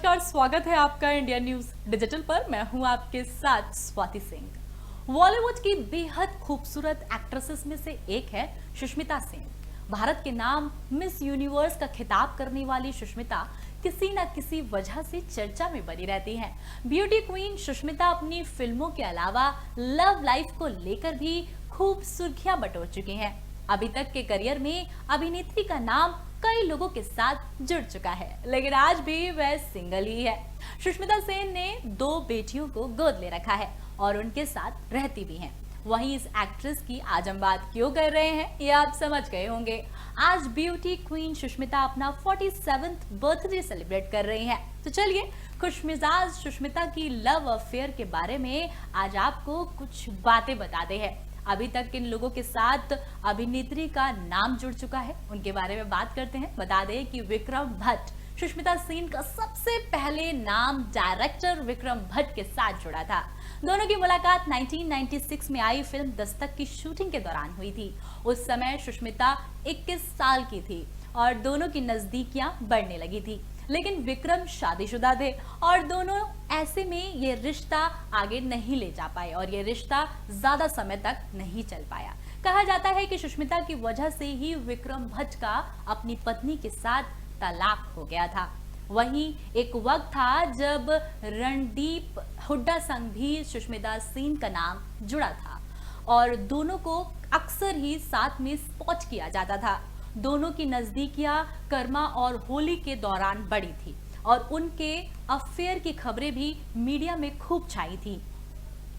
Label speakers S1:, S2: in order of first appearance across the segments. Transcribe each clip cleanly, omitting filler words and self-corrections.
S1: नमस्कार, स्वागत है आपका इंडिया न्यूज डिजिटल पर। मैं हूं आपके साथ स्वाति सिंह। बॉलीवुड की बेहद खूबसूरत एक्ट्रेसेस में से एक है सुष्मिता सेन। भारत के नाम मिस यूनिवर्स का खिताब करने वाली सुष्मिता किसी न किसी वजह से चर्चा में बनी रहती हैं। ब्यूटी क्वीन सुष्मिता अपनी फिल्मों के अलावा लव लाइफ को लेकर भी खूब सुर्खियां बटोर चुकी हैं। अभी तक के करियर में अभिनेत्री का नाम कई लोगों के साथ जुड़ चुका है, लेकिन आज भी वह सिंगल ही है। सुष्मिता सेन ने 2 बेटियों को गोद ले रखा है और उनके साथ रहती भी हैं। वहीं इस एक्ट्रेस की आज हम बात क्यों कर रहे हैं, ये आप समझ गए होंगे। आज ब्यूटी क्वीन सुष्मिता अपना 47th बर्थडे सेलिब्रेट कर रही हैं। तो चलिए खुशमिजाज सुष्मिता की लव अफेयर के बारे में आज आपको कुछ बातें बताते हैं। अभी तक किन लोगों के साथ अभिनेत्री का नाम जुड़ चुका है, उनके बारे में बात करते हैं। बता दें कि विक्रम भट्ट सुष्मिता सेन का सबसे पहले नाम डायरेक्टर विक्रम भट्ट के साथ जुड़ा था। दोनों की मुलाकात 1996 में आई फिल्म दस्तक की शूटिंग के दौरान हुई थी। उस समय सुष्मिता 21 साल की थी और दोनों की नजदीकियां बढ़ने लगी थी, लेकिन विक्रम शादीशुदा थे और दोनों ऐसे में ये रिश्ता आगे नहीं ले जा पाए और ये रिश्ता ज्यादा समय तक नहीं चल पाया। कहा जाता है कि सुष्मिता की वजह से ही विक्रम भट्ट का अपनी पत्नी के साथ तलाक हो गया था। वहीं एक वक्त था जब रणदीप हुड्डा संग भी सुष्मिता सेन का नाम जुड़ा था और दोनों को अक्सर ही साथ में स्पॉट किया जाता था। दोनों की नजदीकियां कर्मा और होली के दौरान बढ़ी थी और उनके अफेयर की खबरें भी मीडिया में खूब छाई थी।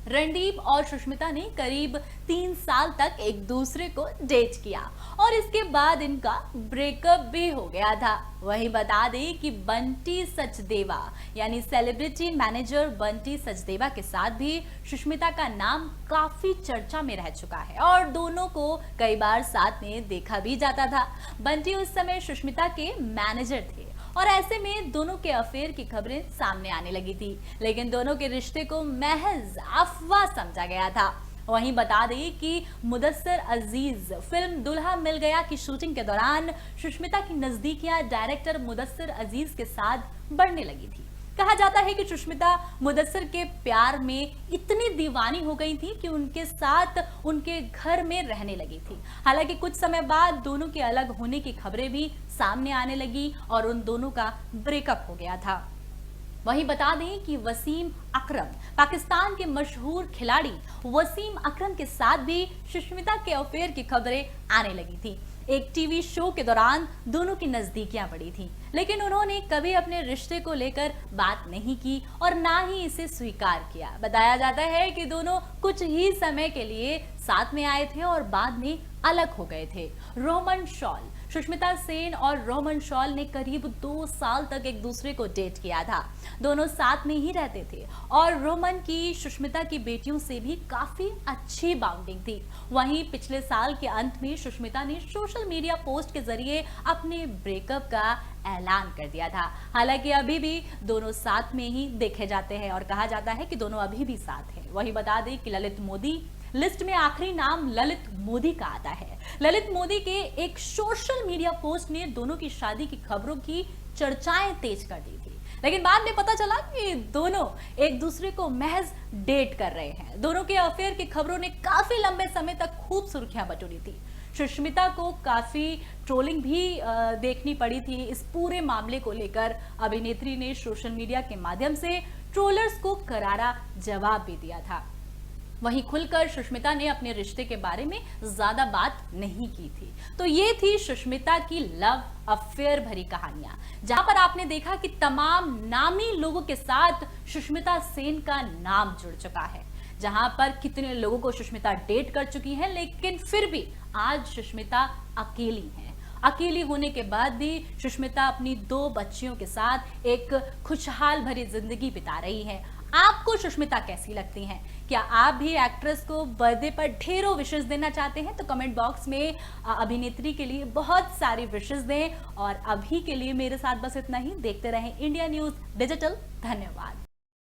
S1: रणदीप और सुष्मिता ने करीब 3 साल तक एक दूसरे को डेट किया और इसके बाद इनका ब्रेकअप भी हो गया था। वहीं बता दें कि बंटी सचदेवा यानी सेलिब्रिटी मैनेजर बंटी सचदेवा के साथ भी सुष्मिता का नाम काफी चर्चा में रह चुका है और दोनों को कई बार साथ में देखा भी जाता था। बंटी उस समय सुष्मिता के मैनेजर थे और ऐसे में दोनों के अफेयर की खबरें सामने आने लगी थी, लेकिन दोनों के रिश्ते को महज अफवाह समझा गया था। वहीं बता दें कि मुदस्सिर अजीज फिल्म दुल्हा मिल गया की शूटिंग के दौरान सुष्मिता की नजदीकियां डायरेक्टर मुदस्सिर अजीज के साथ बढ़ने लगी थी। कहा जाता है कि सुष्मिता मुदस्सिर के प्यार में इतनी दीवानी हो गई थी कि उनके साथ उनके घर में रहने लगी थी। हालांकि कुछ समय बाद दोनों के अलग होने की खबरें भी सामने आने लगी और उन दोनों का ब्रेकअप हो गया था। वहीं बता दें कि वसीम अकरम पाकिस्तान के मशहूर खिलाड़ी वसीम अकरम के साथ भी सुष्मिता के अफेयर की खबरें आने लगी थी। एक टीवी शो के दौरान दोनों की नजदीकियां बढ़ी थी, लेकिन उन्होंने कभी अपने रिश्ते को लेकर बात नहीं की और ना ही इसे स्वीकार किया। बताया जाता है कि दोनों कुछ ही समय के लिए साथ में आए थे और बाद में अलग हो गए थे। रोमन शॉल सुष्मिता सेन और रोमन शॉल ने करीब 2 साल तक एक दूसरे को डेट किया था। दोनों साथ में ही रहते थे और रोमन की सुष्मिता की बेटियों से भी काफी अच्छी बाउंडिंग थी। वहीं पिछले साल के अंत में सुष्मिता ने सोशल मीडिया पोस्ट के जरिए अपने ब्रेकअप का ऐलान कर दिया था। हालांकि अभी भी दोनों साथ में ही देखे जाते हैं और कहा जाता है कि दोनों अभी भी साथ हैं। वहीं बता दें कि ललित मोदी लिस्ट में आखिरी नाम ललित मोदी का आता है। ललित मोदी के एक सोशल मीडिया पोस्ट ने दोनों की शादी की खबरों की चर्चाएं तेज कर दी थी, लेकिन बाद में पता चला कि दोनों एक दूसरे को महज डेट कर रहे हैं। दोनों के अफेयर की खबरों ने काफी लंबे समय तक खूब सुर्खियां बटोरी थी। सुष्मिता को काफी ट्रोलिंग भी देखनी पड़ी थी। इस पूरे मामले को लेकर अभिनेत्री ने सोशल मीडिया के माध्यम से ट्रोलर्स को करारा जवाब भी दिया था। वहीं खुलकर सुष्मिता ने अपने रिश्ते के बारे में ज्यादा बात नहीं की थी। तो ये थी सुष्मिता की लव अफेयर भरी कहानियां, जहां पर आपने देखा कि तमाम नामी लोगों के साथ सुष्मिता सेन का नाम जुड़ चुका है, जहां पर कितने लोगों को सुष्मिता डेट कर चुकी है, लेकिन फिर भी आज सुष्मिता अकेली है। अकेली होने के बाद भी सुष्मिता अपनी 2 बच्चियों के साथ एक खुशहाल भरी जिंदगी बिता रही है। आपको सुष्मिता कैसी लगती हैं? क्या आप भी एक्ट्रेस को बर्थडे पर ढेरों विशेष देना चाहते हैं? तो कमेंट बॉक्स में अभिनेत्री के लिए बहुत सारी विशेष दें। और अभी के लिए मेरे साथ बस इतना ही। देखते रहें इंडिया न्यूज डिजिटल। धन्यवाद।